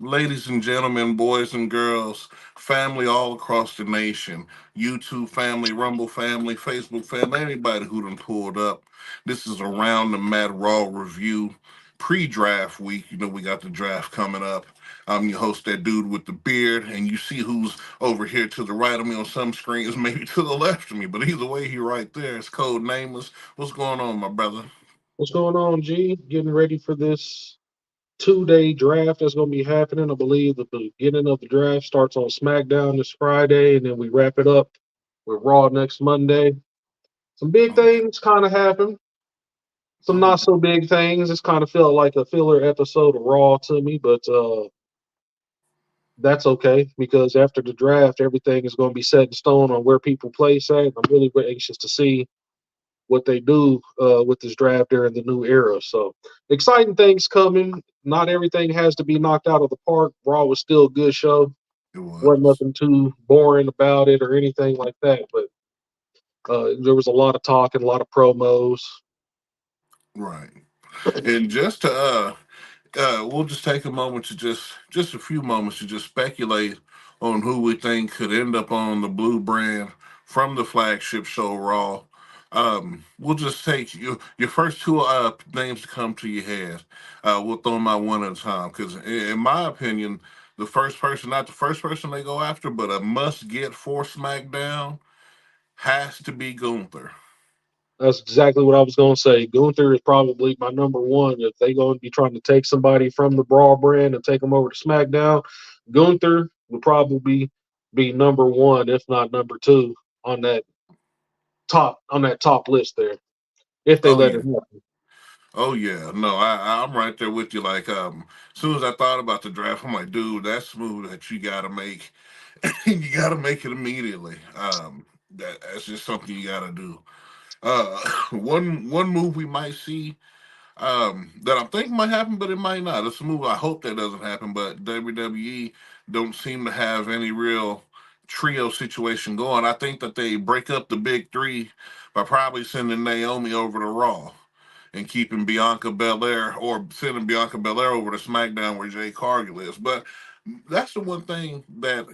Ladies and gentlemen, boys and girls, family all across the nation, YouTube family, Rumble family, Facebook family, anybody who done pulled up. This is Around the Mat Raw review, pre-draft week. You know we got the draft coming up. I'm your host, that dude with the beard, and you see who's over here to the right of me on some screens, maybe to the left of me, but either way, he right there. It's Code Nameless. What's going on, my brother? What's going on, G? Getting ready for this 2-day draft that's going to be happening. I believe the beginning of the draft starts on SmackDown this Friday, and then we wrap it up with Raw next Monday. Some big Oh, things kind of happen, some oh not so big things. It's kind of felt like a filler episode of Raw to me, but that's okay because after the draft, everything is going to be set in stone on where people place at. I'm really anxious to see what they do with this draft during the new era. So exciting things coming. Not everything has to be knocked out of the park. Raw was still a good show. it Wasn't was. nothing too boring about it or anything like that. But there was a lot of talk and a lot of promos. Right. And just to we'll just take a moment to just a few moments to just speculate on who we think could end up on the blue brand from the flagship show Raw. We'll just take your first two names to come to your head. We'll throw them out one at a time because, in my opinion, the first person, not the first person they go after, but a must get for SmackDown has to be Gunther. That's exactly what I was going to say. Gunther is probably my number one. If they going to be trying to take somebody from the Brawl brand and take them over to SmackDown, Gunther would probably be number one, if not number two, on that top list there, if they Oh let yeah. it happen. Oh yeah, no, I'm right there with you. Like, as soon as I thought about the draft, I'm like, dude, that's move that you got to make. You got to make it immediately. That's just something you got to do. Uh, one move we might see that I'm thinking might happen, but it might not. It's a move I hope that doesn't happen, but WWE don't seem to have any real trio situation going. I think that they break up the big three by probably sending Naomi over to Raw and keeping Bianca Belair or sending Bianca Belair over to SmackDown where Jay Cargill is. But that's the one thing that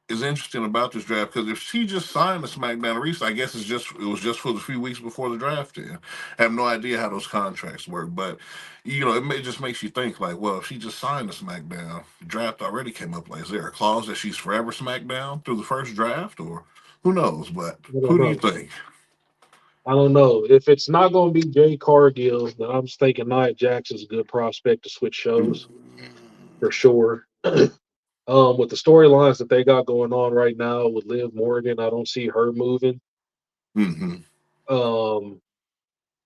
is interesting about this draft because if she just signed the SmackDown recently, I guess it was just for the few weeks before the draft. Then I have no idea how those contracts work, but it may just makes you think like, well, if she just signed the SmackDown, the draft already came up. Like, is there a clause that she's forever SmackDown through the first draft, or who knows? But I don't who do you know. think? I don't know. If it's not going to be Jay Cargill, then I'm just thinking Nia Jax is a good prospect to switch shows for sure. With the storylines that they got going on right now with Liv Morgan, I don't see her moving. Mm-hmm. Um,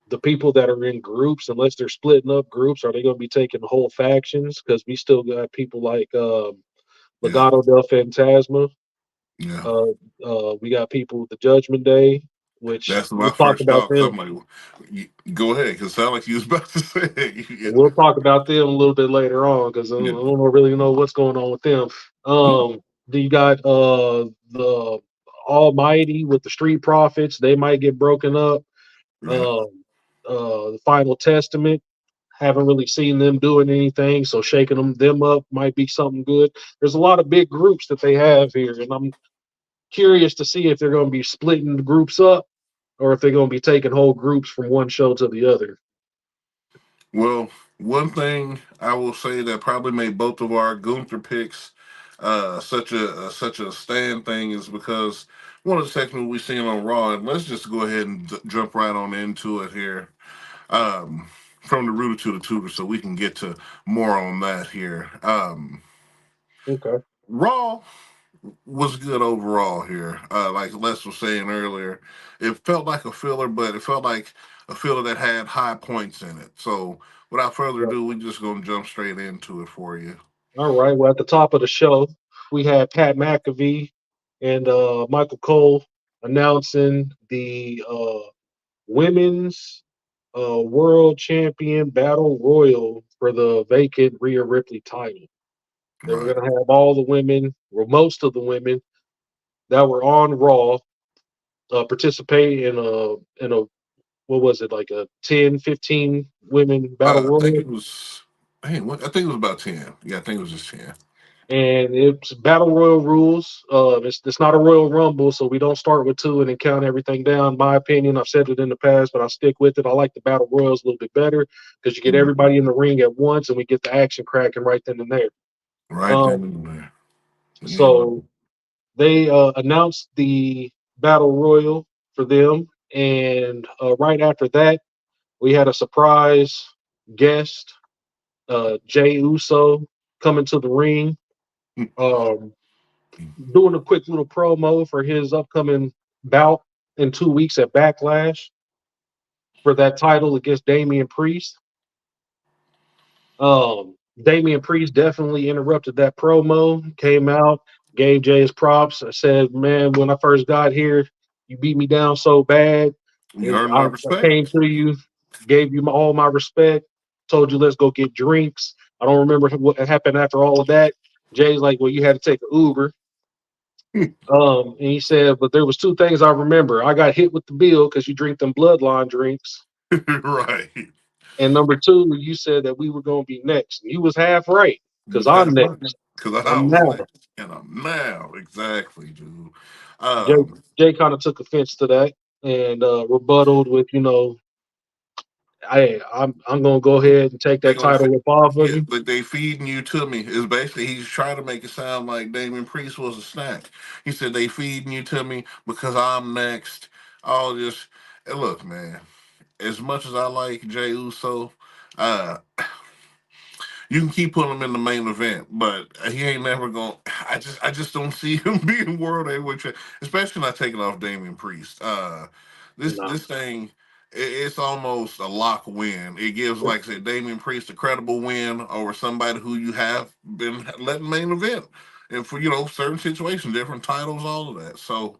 the people that are in groups, unless they're splitting up groups, are they going to be taking whole factions? Because we still got people like Yeah. Legado del Fantasma. Yeah. Uh, we got people with the Judgment Day, which That's my first thought. Cause I'm like, go ahead, because sound like you was about to say it. we'll talk about them a little bit later on because I Yeah. don't really know what's going on with them. Yeah. Then you got the Almighty with the Street Profits. They might get broken up. Yeah. Um, the Final Testament. Haven't really seen them doing anything, so shaking them up might be something good. There's a lot of big groups that they have here, and I'm curious to see if they're going to be splitting the groups up or if they're going to be taking whole groups from one show to the other. Well, one thing I will say that probably made both of our Gunther picks such a stand thing is because one of the segments we seen on Raw, and let's just go ahead and jump right on into it here. Um, from the rooter to the tutor, so we can get to more on that here. Okay. Raw was good overall here. Like Les was saying earlier, it felt like a filler, but it felt like a filler that had high points in it. So without further ado, we're just gonna jump straight into it for you. All right. Well, at the top of the show, we had Pat McAfee and Michael Cole announcing the women's world champion battle royal for the vacant Rhea Ripley title. They were Right. going to have all the women, or most of the women that were on Raw, participate in a what was it, like a 10, 15 women battle I think royal. it was. Hey, what? I think it was about 10. Yeah, I think it was just 10. and it's battle royal rules. It's not a royal rumble, so we don't start with two and then count everything down. My opinion, I've said it in the past, but I stick with it. I like the battle royals a little bit better because you get Mhm. everybody in the ring at once, and we get the action cracking right then and there. Right then Um, and there. Yeah. so they announced the battle royal for them, and right after that, we had a surprise guest, Jay Uso, coming to the ring. Um, Doing a quick little promo for his upcoming bout in 2 weeks at Backlash for that title against Damian Priest. Damian Priest definitely interrupted that promo, came out, gave Jay his props. I said, man, when I first got here, you beat me down so bad. You And earned my I came respect. to you, gave you all my respect, told you let's go get drinks. I don't remember what happened after all of that. Jay's like, well, you had to take an Uber. And he said, but there was two things I remember. I got hit with the bill because you drink them bloodline drinks. Right. And number two, you said that we were going to be next. And you was half right You because was half I'm right. next. Because I I'm was now. next. And I'm now. Exactly, dude. Jay, Um, Jay kind of took offense to that and rebutted with, hey, I'm going to go ahead and take they that gonna fi- title up off of yeah, you. but they feeding you to me. Is basically he's trying to make it sound like Damien Priest was a snack. He said they feeding you to me because I'm next. All this. And look, man. As much as I like Jay Uso, uh, you can keep putting him in the main event, but he ain't never going. I just don't see him being world heavyweight champ, especially not taking off Damian Priest. This No. this thing, it's almost a lock win. It gives, like I said, Damian Priest a credible win over somebody who you have been letting main event, and for certain situations, different titles, all of that. So,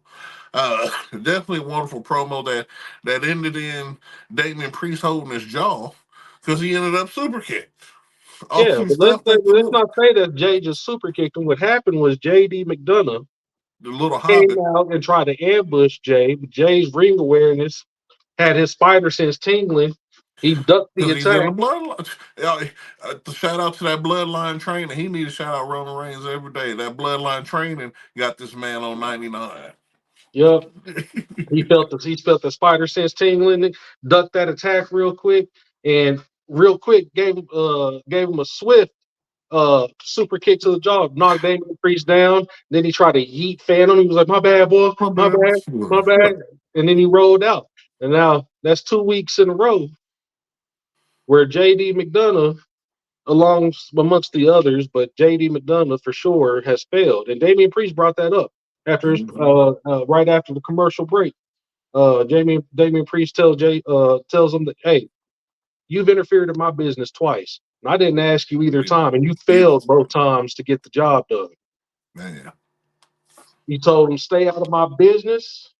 definitely a wonderful promo that ended in Damian Priest holding his jaw because he ended up super kicked on Yeah, some but let's stuff that you let's knew. not say that Jay just super kicked him. What happened was JD McDonough The little came hobbit, out and tried to ambush Jay, but Jay's ring awareness had his spider sense tingling. He ducked the because he's in attack. the bloodline. Shout out to that bloodline training. He needs to shout out Roman Reigns every day. That bloodline training got this man on 99. Yep. He felt the spider sense tingling, ducked that attack real quick, and real quick gave him a swift super kick to the jaw, knocked Damian Priest down. Then he tried to yeet Phantom. He was like, "My bad, boy, My my bad. bad, my bad," and then he rolled out. And now that's 2 weeks in a row where JD McDonough, along amongst the others, but JD McDonough for sure has failed. And Damian Priest brought that up after his Mhm. right after the commercial break. Damian Priest tells him that, hey, you've interfered in my business twice. And I didn't ask you either time, and you Either failed both times to get the job done. man, He told him, stay out of my business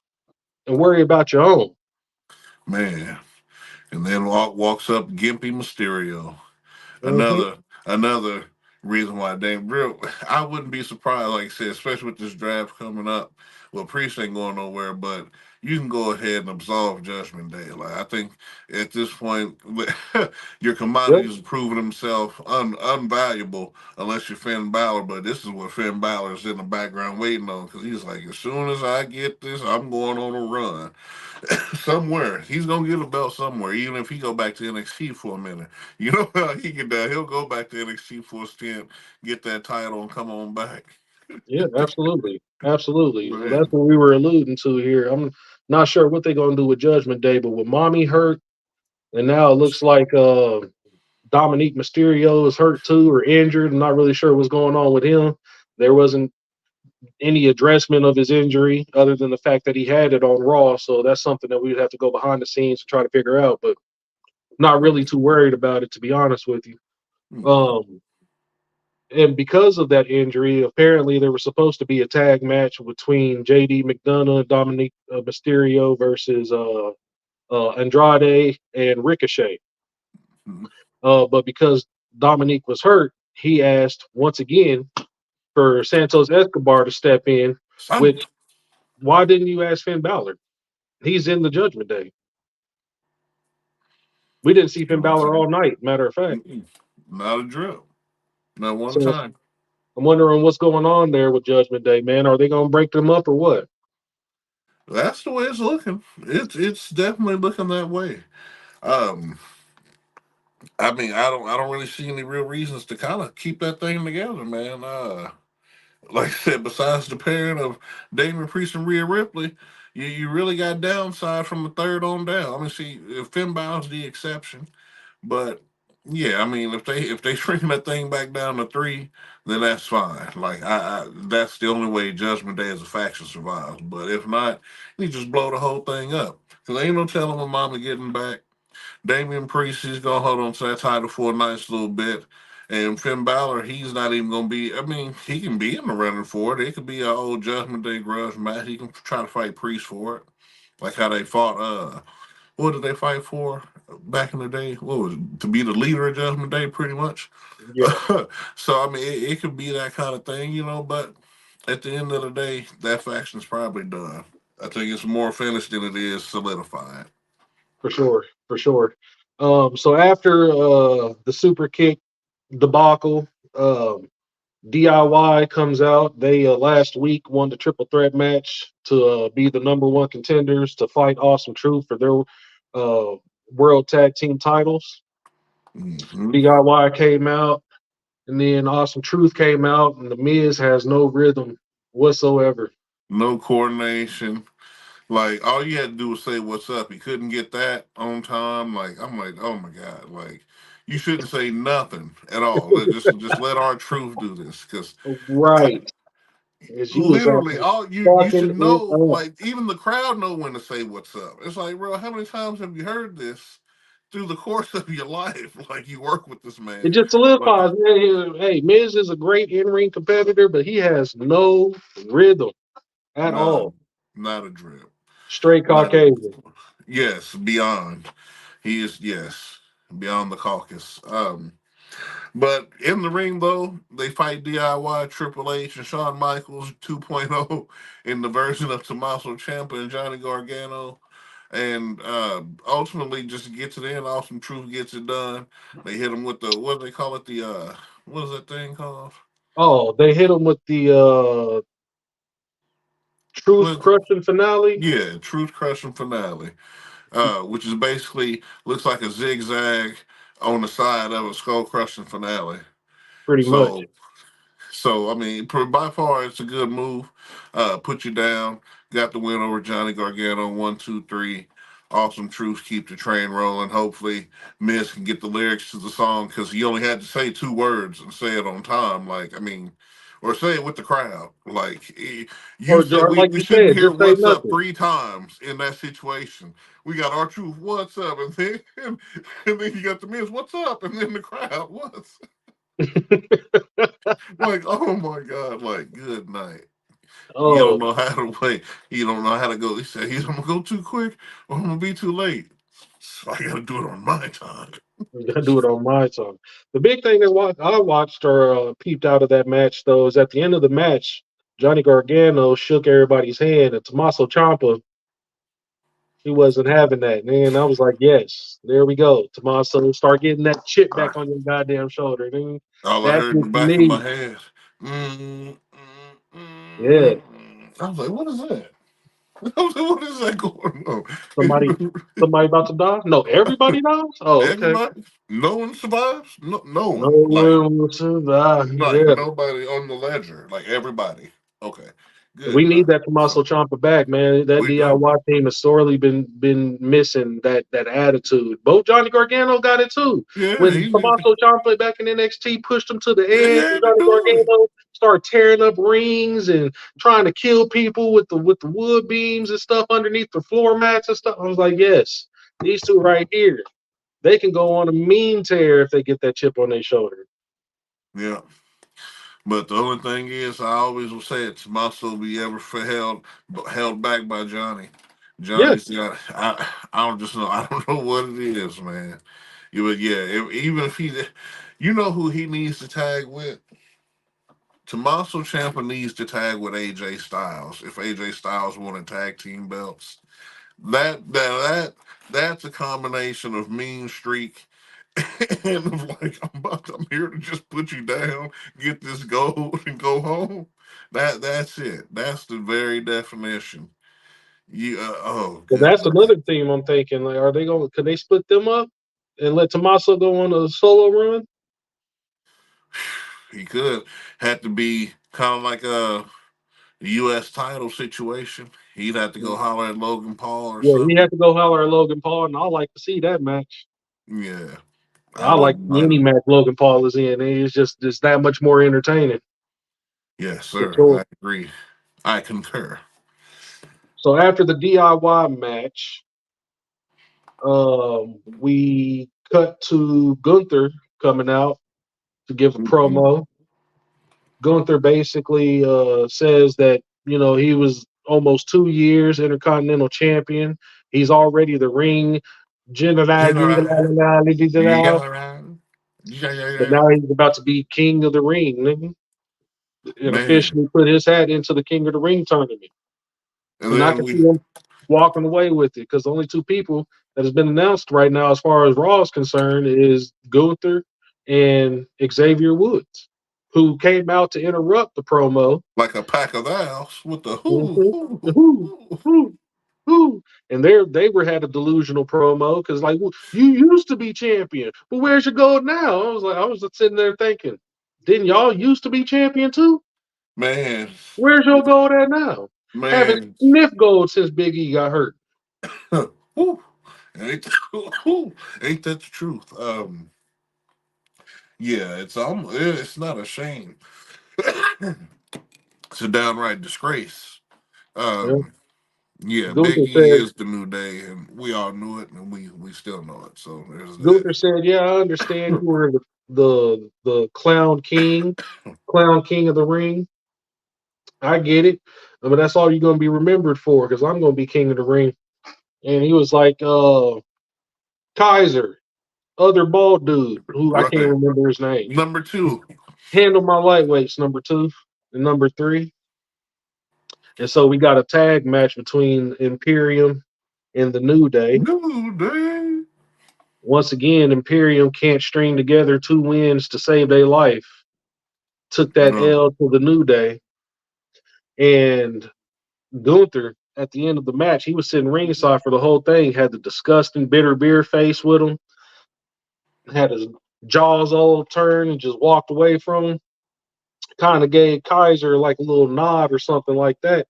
and worry about your own. man, and then walks up Gimpy Mysterio. Hmm. Another reason why they real. I wouldn't be surprised, like I said, especially with this draft coming up. Well, Priest ain't going nowhere, but you can go ahead and absolve Judgment Day. Like I think at this point, your Yep. commodities have proven himself unvaluable unless you're Finn Balor. But this is what Finn Balor's in the background waiting on because he's like, as soon as I get this, I'm going on a run somewhere. He's gonna get a belt somewhere, even if he go back to NXT for a minute. You know how he can do. He'll go back to NXT for a stint, get that title, and come on back. Yeah, absolutely. Absolutely. And that's Man, what we were alluding to here. I'm not sure what they're going to do with Judgment Day, but with Mommy hurt, and now it looks like Dominique Mysterio is hurt too or injured. I'm not really sure what's going on with him. There wasn't any addressment of his injury other than the fact that he had it on Raw. So that's something that we would have to go behind the scenes to try to figure out. But not really too worried about it, to be honest with you. hmm, Um, and because of that injury, apparently there was supposed to be a tag match between JD McDonough, Dominic Mysterio versus Andrade and Ricochet. hmm. But because Dominic was hurt, he asked once again for Santos Escobar to step in. Son, Which, why didn't you ask Finn Balor? He's in the Judgment Day. We didn't see you Finn know what I'm Balor saying? all night. Matter of fact. Mm-mm. Not a drip, not one So time. I'm wondering what's going on there with Judgment Day, man. Are they gonna break them up or what? That's the way it's looking. It's definitely looking that way. Um, I mean, I don't really see any real reasons to kind of keep that thing together, man. Like I said, besides the pairing of Damian Priest and Rhea Ripley, you really got downside from the third on down. I mean, see, Finn Balor's the exception, but yeah, I mean, if they shrink that thing back down to three, then that's fine. Like that's the only way Judgment Day as a faction survives. But if not, you just blow the whole thing up. Cause ain't no telling when Mama getting back. Damian Priest, he's gonna hold on to that title for a nice little bit. And Finn Balor, he's not even gonna be. I mean, he can be in the running for it. It could be an old Judgment Day grudge match. He can try to fight Priest for it, like how they fought. What did they fight for back in the day? What was it? To be the leader of Judgment Day, pretty much. Yeah, So I mean, it could be that kind of thing, you know. But at the end of the day, that faction's probably done. I think it's more finished than it is solidified. for sure, for sure. So after the super kick debacle, DIY comes out. They last week won the triple threat match to be the number one contenders to fight Awesome Truth for their uh, world tag team titles. Hmm. DIY came out, and then Awesome Truth came out, and the Miz has no rhythm whatsoever. No coordination. Like all you had to do was say what's up. He couldn't get that on time. Like I'm like, oh my god, like you shouldn't say nothing at all. Just let our truth do this because Right, as you was out literally there all you fucking should it know. up. Like even the crowd know when to say what's up. It's like, bro, how many times have you heard this through the course of your life? Like you work with this It man, just but solidifies, man. Hey, Miz is a great in ring competitor, but he has no rhythm at all. none, not a drip, Straight not a Caucasian. yes, beyond. He is yes, beyond the caucus. But in the ring, though, they fight DIY, Triple H, and Shawn Michaels 2.0 in the version of Tommaso Ciampa and Johnny Gargano. And ultimately, just to get to the end, Awesome Truth gets it done. They hit him with the, what do they call it? What is that thing called? Oh, they hit him with the truth What, crushing finale, yeah, Truth Crushing Finale, which is basically looks like a zigzag on the side of a skull crushing finale. pretty much. So So I mean, by far, it's a good move. Put you down. Got the win over Johnny Gargano. 1, 2, 3. Awesome Truth. Keep the train rolling. Hopefully, Miz can get the lyrics to the song because he only had to say two words and say it on time. Like I mean, or say it with the crowd. Like you said, Or like we you shouldn't said, hear just say "What's up" nothing. 3 times in that situation. We got our truth. What's up? And then you got the Miz. What's up? And then the crowd. What's like, oh my God, like, good night. You don't Oh, know how to wait. You don't know how to go. He said, he's gonna go too quick or I'm gonna be too late. So I gotta do it on my time. I gotta do it on my time. The big thing that I watched or peeped out of that match though is at the end of the match, Johnny Gargano shook everybody's hand, and Tommaso Ciampa, he wasn't having that. Man, I was like, yes, there we go. Tommaso, start getting that chip back on your goddamn shoulder, dude. All I That's heard in what the you back of my need. head, Yeah, I was like, what is that? I was like, what is that going somebody, on? somebody about to die. No, everybody dies. Oh, okay. Everybody, no one survives. No, no No one. one will survive. Like Yeah. nobody on the ledger. Like everybody. Okay, We good need night. that Tommaso Ciampa back, man. That We do. DIY team has sorely been missing that attitude. Both Johnny Gargano got it too. Yeah, When he Tommaso Ciampa back in NXT pushed him to the yeah, he edge, and had to Johnny do it. Gargano started tearing up rings and trying to kill people with the wood beams and stuff underneath the floor mats and stuff. I was like, yes, these two right here, they can go on a mean tear if they get that chip on their shoulder. Yeah. But the only thing is, I always will say it's muscle be ever held back by Johnny. Yeah. Johnny's got. I don't just know. I don't know what it is, man. You but yeah, even if he, you know who he needs to tag with. Tommaso Ciampa needs to tag with AJ Styles if AJ Styles wanted tag team belts. That that's a combination of mean streak And I'm like, I'm here to just put you down, get this gold, and go home. That's it. That's the very definition. You oh So that's goodness. another theme I'm thinking. Like, are they going? Could they split them up and let Tommaso go on a solo run? He could had to be kind of like a U.S. title situation. He'd have to go holler at Logan Paul or Yeah, he something. had to go holler at Logan Paul, and I like to see that match. Yeah, I I like wouldn't to see any mind. match Logan Paul is in. It's just that much more entertaining Yes, for sir. sure. I agree. I concur. So after the DIY match, we cut to Gunther coming out to give a Mhm. promo. Gunther basically says that he was almost 2 years Intercontinental Champion. He's already the ring general, General, you but got around. Yeah, yeah, now yeah. he's about to be King of the Ring, nigga, and Man. officially put his hat into the King of the Ring tournament. And And I then can see we him walking away with it because the only two people that has been announced right now, as far as Raw is concerned, is Gunther and Xavier Woods, who came out to interrupt the promo. like a pack of owls with the who, Mhm. who, Who, who. who, who? And they were had a delusional promo because like, "Well, you used to be champion, but where's your gold now?" I was just sitting there thinking, didn't y'all used to be champion too? Man, Where's your gold at now? Haven't man. sniffed gold since Big E got hurt. Whew. Ain't, whew, ain't that the truth? Yeah, it's not a shame. It's a downright disgrace. Yeah. Um, yeah, Gunther Big E said, is the new day, and we all knew it, and we still know it. So there's that. Gunther said, "Yeah, I understand you were the clown king of the ring. I get it, but that's all you're gonna be remembered for because I'm gonna be king of the ring." And he was like, Kaiser, other bald dude who I can't Right. remember his name. Number two. Handle my lightweights, number two and number three. And so we got a tag match between Imperium and the New Day. New day. Once again, Imperium can't string together two wins to save their life. Took that No. L to the New Day. And Gunther, at the end of the match, he was sitting ringside for the whole thing, had the disgusting bitter beer face with him, had his jaws all turned and just walked away from him. Kind of gave Kaiser like a little nod or something like that.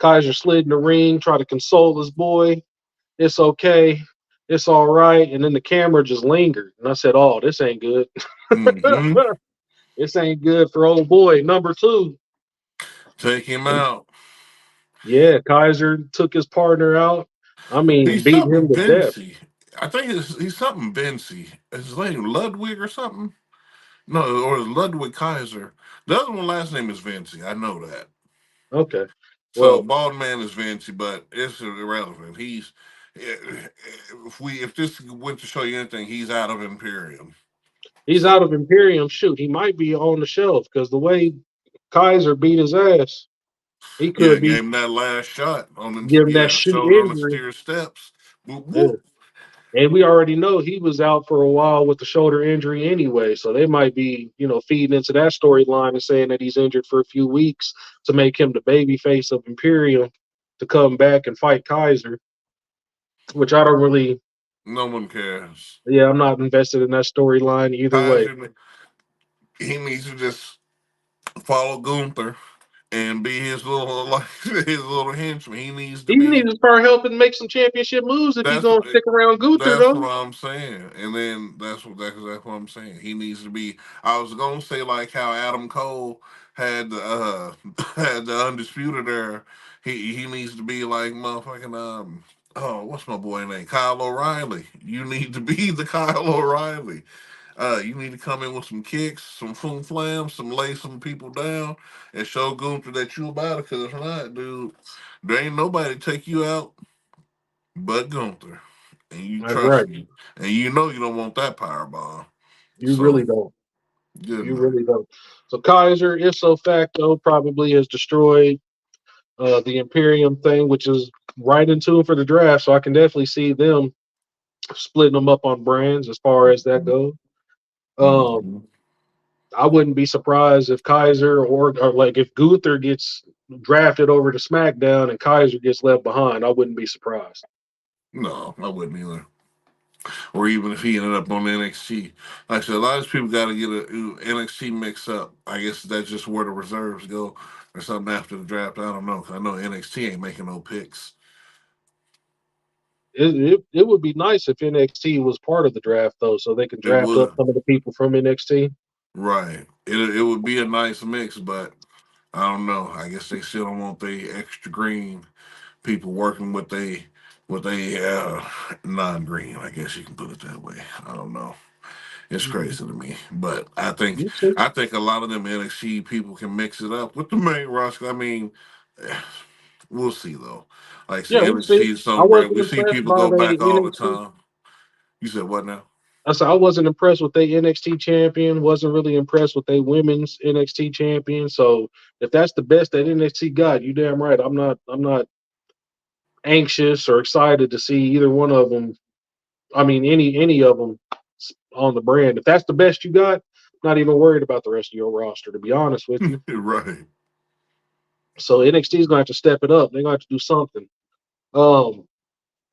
Kaiser slid in the ring, tried to console his boy. It's okay. It's all right. And then the camera just lingered. And I said, "Oh, this ain't good. Mm-hmm. This ain't good for old boy. Number two." Take him out. Yeah, Kaiser took his partner out. I mean, He's beat him something to death. Vincy. I think he's something Vincy. Is his name Ludwig or something? No, or Ludwig Kaiser. The other one last name is Vinci. I know that. Okay. So Well, bald man is Vinci, but it's irrelevant. If this went to show you anything, he's out of Imperium. he's out of So Imperium. Shoot, he might be on the shelf because the way Kaiser beat his ass, he yeah, could be gave him that last shot on them. giving that Yeah, shoot shoulder on the injury. steer steps. Whoop, Yeah. whoop. And we already know he was out for a while with the shoulder injury anyway. So they might be, feeding into that storyline and saying that he's injured for a few weeks to make him the baby face of Imperium to come back and fight Kaiser, which I don't really, No one cares. yeah, I'm not invested in that storyline either way. Kaiser, he needs to just follow Gunther and be his little like his little henchman. He needs to He be. needs to start helping make some championship moves if he's That's going to stick around Gunther, That's though. what I'm saying. And then that's what I'm saying. He needs to be. I was gonna say like how Adam Cole had the had the undisputed era. He needs to be like motherfucking oh, what's my boy name? Kyle O'Reilly. You need to be the Kyle O'Reilly. You need to come in with some kicks, some foom flams, some lay some people down, and show Gunther that you about it. Cause if not, dude, there ain't nobody take you out but Gunther, and you That's right. trust me, and you know you don't want that power bomb. You really So don't. good You enough. really don't. So Kaiser, ipso facto, probably has destroyed the Imperium thing, which is right in tune for the draft. So I can definitely see them splitting them up on brands as far as that goes. Um, Mm-hmm. I wouldn't be surprised if Kaiser or like if Gunther gets drafted over to SmackDown and Kaiser gets left behind. I wouldn't be surprised. No, I wouldn't either. Or even if he ended up on NXT. Like I said, a lot of these people got to get a NXT mix up. I guess that's just where the reserves go or something after the draft. I don't know. 'Cause I know NXT ain't making no picks. It would be nice if NXT was part of the draft though, so they can It draft up would. some of the people from NXT. Right. It would be a nice mix, but I don't know. I guess they still don't want the extra green people working with they non-green. I guess you can put it that way. I don't know. It's Mhm. crazy to me, but You see? I think a lot of them NXT people can mix it up with the main roster. I mean, we'll see though. Like I said, Yeah, we'll see. NXT is I so great. wasn't We see impressed people by go the back all the NXT. time. You said what now? I said I wasn't impressed with the NXT champion. Wasn't really impressed with the women's NXT champion. So if that's the best that NXT got, you damn right. I'm not anxious or excited to see either one of them. I mean, any of them on the brand. If that's the best you got, not even worried about the rest of your roster. To be honest with you. Right. So NXT is going to have to step it up. They're going to have to do something. Um,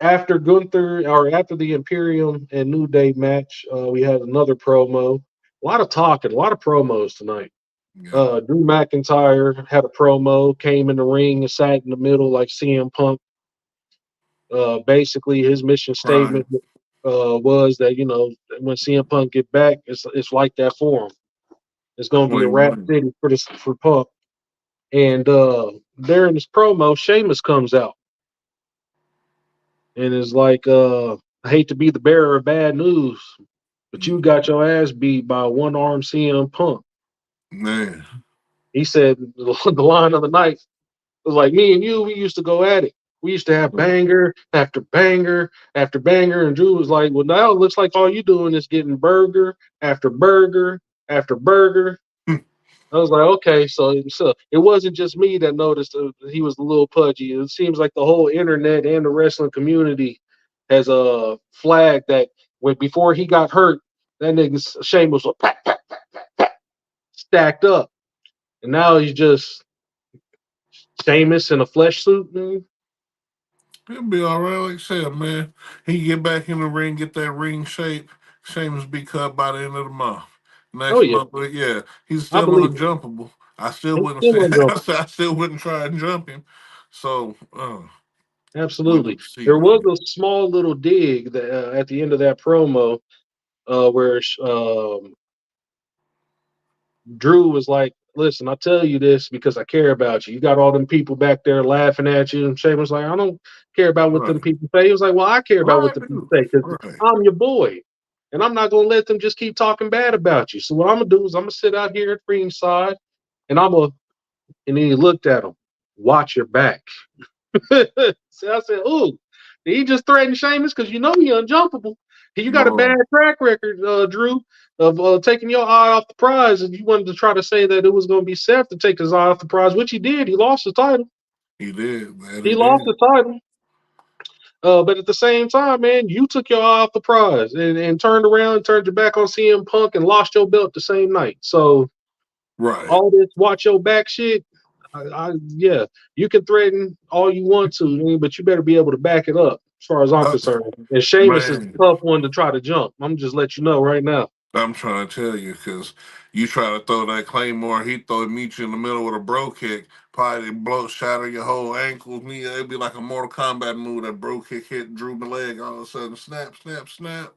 after Gunther or after the Imperium and New Day match, we had another promo. A lot of talking, a lot of promos tonight. Yeah. Drew McIntyre had a promo, came in the ring and sat in the middle like CM Punk. Basically, his mission Crying. statement was that when CM Punk get back, it's like that for him. It's going to be Well, a rap city for Punk. And during this promo, Sheamus comes out and is like, "I hate to be the bearer of bad news, but you got your ass beat by one armed CM Punk." Man. He said the line of the night was like, "Me and you, we used to go at it. We used to have banger after banger after banger." And Drew was like, "Well, now it looks like all you doing is getting burger after burger after burger." I was like, okay, so it wasn't just me that noticed he was a little pudgy. It seems like the whole internet and the wrestling community has flagged that when before he got hurt, that nigga Sheamus was pat, pat, stacked up, and now he's just Sheamus in a flesh suit. Man. He'll be all right. Like I said, man, he get back in the ring, get that ring shape. Sheamus be cut by the end of the month. Oh Next yeah, month, but yeah, he's I still believe it. unjumpable. I still He's wouldn't still say. unjumpable. I still wouldn't try and jump him. So Absolutely. we'll see, There was man. a small little dig that, at the end of that promo where Drew was like, "Listen, I tell you this because I care about you. You got all them people back there laughing at you." And Shane was like, "I don't care about what them Right, people say." He was like, "Well, I care about what right, the people dude. say because Right. I'm your boy, and I'm not gonna let them just keep talking bad about you. So what I'm gonna do is I'm gonna sit out here at ringside, and I'm gonna." And then he looked at him. Watch your back. So I said, "Ooh, did he just threaten Sheamus because you know he unjumpable. You got a bad Lord, track record, Drew, of taking your eye off the prize, and you wanted to try to say that it was going to be Seth to take his eye off the prize, which he did. He lost the title. he did, man. He He lost did. the title. But at the same time, man, you took your eye off the prize and turned around, turned your back on CM Punk, and lost your belt the same night. So Right. all this watch your back shit, yeah, you can threaten all you want to, but you better be able to back it up, as far as I'm Uh, concerned. And Sheamus is man, a tough one to try to jump. I'm just let you know right now. I'm trying to tell you because you try to throw that claymore, he throw meet you in the middle with a bro kick, probably blow shatter your whole ankle, knee. It'd be like a Mortal Kombat move. That bro kick hit Drew my leg. All of a sudden, snap, snap, snap.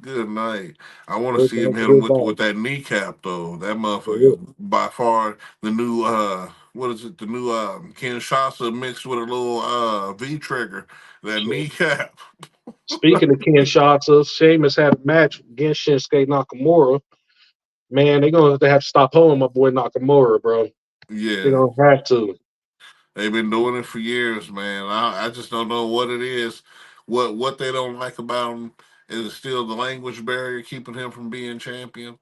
Good night. I want to see him hit him Goodbye. with that kneecap though. That For real. motherfucker is by far the new what is it? The new Kinshasa mixed with a little V trigger. That Shit. kneecap. Speaking of Ken Shotzi, Sheamus had a match against Shinsuke Nakamura. Man, they're gonna have to stop holding my boy Nakamura, bro. They're Yeah. gonna have to. They've been doing it for years, man. I just don't know what it is. What they don't like about him is it still the language barrier keeping him from being champion.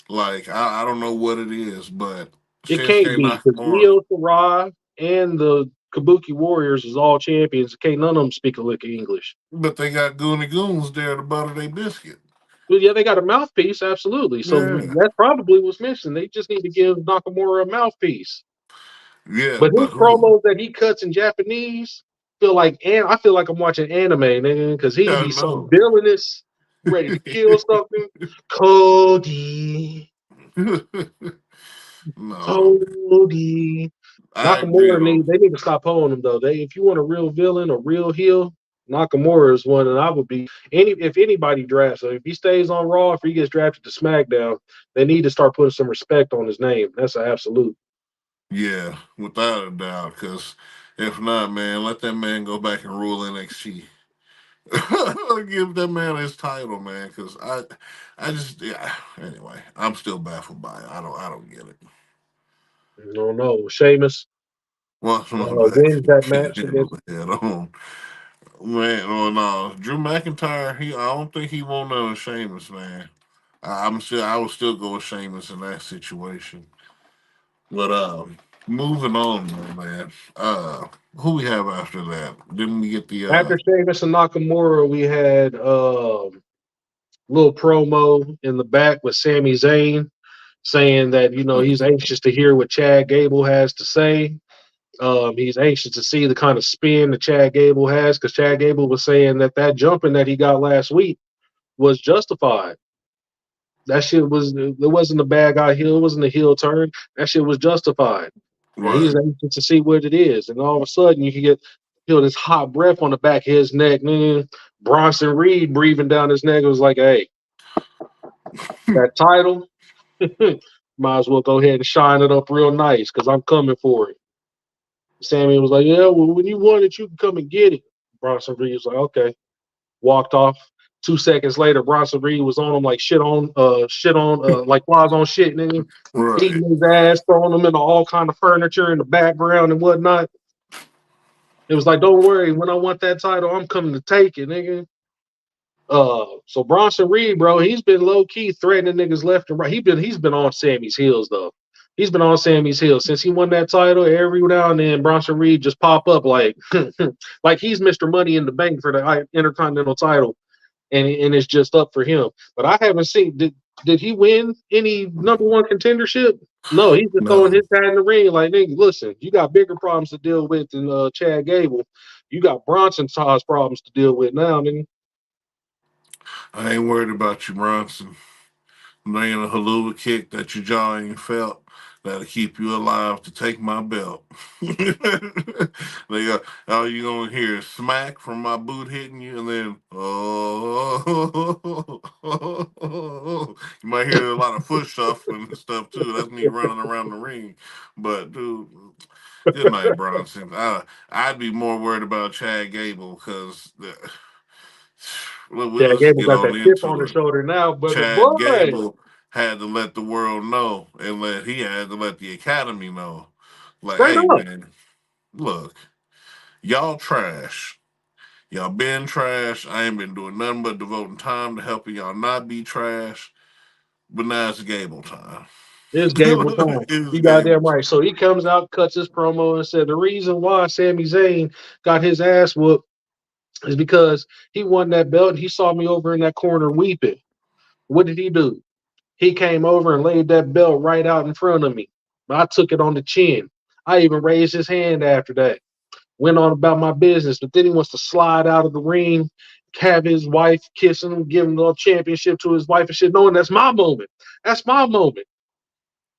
Like I don't know what it is, but It can't Shinsuke be because Nakamura, Io Shirai and the Kabuki Warriors is all champions. Can't none of them speak a lick of English. But they got Goonie Goons there to butter their biscuit. Well, yeah, they got a mouthpiece, absolutely. So Yeah. that probably was mentioned. They just need to give Nakamura a mouthpiece. Yeah, But his but who? promos that he cuts in Japanese feel like, and I feel like I'm watching anime, nigga, because he I be so know. villainous, ready to kill something. Cody, No, Cody. I agree Nakamura though. they need to stop holding him though. If you want a real villain, a real heel, Nakamura is one, and I would be if anybody drafts him, if he stays on Raw, if he gets drafted to SmackDown, they need to start putting some respect on his name. That's an absolute. Yeah, without a doubt. Because if not, man, let that man go back and rule NXT. Give that man his title, man. Because I just, yeah. Anyway, I'm still baffled by it. I don't get it. No, no, Sheamus What's my back? wins that Can't match against. handle head on. Man, oh no, Drew McIntyre. I don't think he won none of Sheamus, man. I would still go with Sheamus in that situation. But moving on, though, man. Who we have after that? Didn't we get the After Sheamus and Nakamura, we had little promo in the back with Sami Zayn saying that he's anxious to hear what Chad Gable has to say. He's anxious to see the kind of spin that Chad Gable has because Chad Gable was saying that jumping that he got last week was justified. That shit it wasn't a bad guy heel, it wasn't a heel turn. That shit was justified. And he's right? anxious to see what it is. And all of a sudden you can get feel this hot breath on the back of his neck. Bronson Reed breathing down his neck. It was like, hey, that title, might as well go ahead and shine it up real nice because I'm coming for it. Sammy was like, yeah, well, when you want it, you can come and get it. Bronson Reed was like, okay. Walked off. 2 seconds later, Bronson Reed was on him like like flies on shit, nigga. Right. Beating his ass, throwing him into all kind of furniture in the background and whatnot. It was like, don't worry, when I want that title, I'm coming to take it, nigga. So Bronson Reed, bro, he's been low key threatening niggas left and right. He's been on Sammy's heels though. He's been on Sammy's heels since he won that title. Every now and then, Bronson Reed just pop up like, like he's Mr. Money in the Bank for the Intercontinental title, and it's just up for him. But I haven't seen did he win any number one contendership? No, he's just throwing No, his hat in the ring like, nigga, listen, you got bigger problems to deal with than Chad Gable. You got Bronson size problems to deal with now, nigga. I ain't worried about you, Bronson. Laying a haluva kick that your jaw ain't felt. That'll keep you alive to take my belt. All you gonna hear is smack from my boot hitting you, and then you might hear a lot of foot shuffling and stuff too. That's me running around the ring. But dude, good night, Bronson. I'd be more worried about Chad Gable because Yeah, let's Gable get got on that chip on into his it. shoulder now, but Chad boy, Gable had to let the world know, and he had to let the Academy know. Like, straight hey up, man, look, y'all trash. Y'all been trash. I ain't been doing nothing but devoting time to helping y'all not be trash. But now it's Gable time. it's Gable time. It's You Gable goddamn right. time. So he comes out, cuts his promo, and said the reason why Sami Zayn got his ass whooped is because he won that belt and he saw me over in that corner weeping. What did he do? He came over and laid that belt right out in front of me. I took it on the chin. I even raised his hand after that. Went on about my business, but then he wants to slide out of the ring, have his wife kissing him, give him the championship to his wife and shit, knowing that's my moment. That's my moment.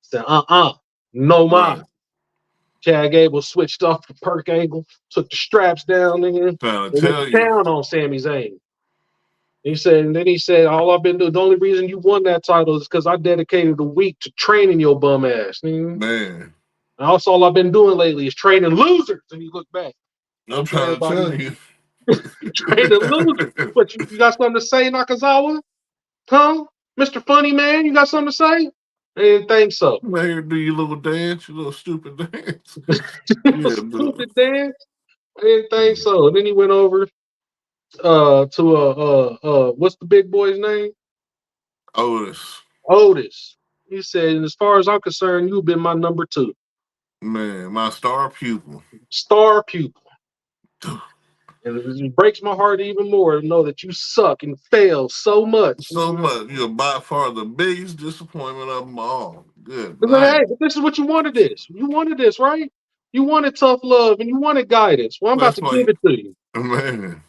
Said, no ma. Right. Chad Gable switched off the perk angle, took the straps down, nigga, and Trying to went tell to you, town on Sami Zayn. And then he said, all I've been doing, the only reason you won that title is because I dedicated a week to training your bum ass, nigga. man. And also all I've been doing lately is training losers. And you look back, I'm tell trying to everybody, tell you. training losers. What, you got something to say, Nakazawa? Huh? Mr. Funny Man, you got something to say? I didn't think so. Come here, do your little dance, your little stupid dance. Yeah, dude. Stupid dance. I didn't think so. And then he went over to what's the big boy's name? Otis. Otis. He said, as far as I'm concerned, you've been my number two. Man, my star pupil. Star pupil. And it breaks my heart even more to know that you suck and fail so much. So much. You're by far the biggest disappointment of them all. Good But night. hey, but this is what you wanted. This you wanted this, right? You wanted tough love and you wanted guidance. Well, I'm about That's to why, give it to you. man.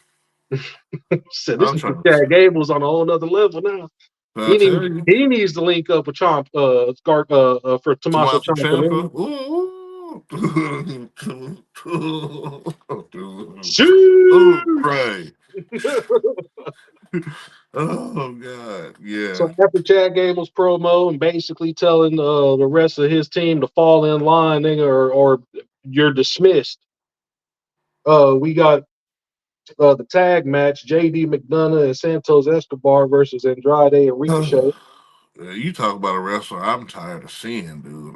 Said this I'm is trying to, Chad Gables on a whole other level now. I tell you, He needs to link up with for Tommaso Tommaso Ciampa. Ciampa. Man. Ooh. Shoot! Oh, right. Oh God, yeah. So after Chad Gable's promo and basically telling the rest of his team to fall in line, or you're dismissed. We got the tag match: JD McDonough and Santos Escobar versus Andrade and Ricochet. Yeah, you talk about a wrestler I'm tired of seeing, dude.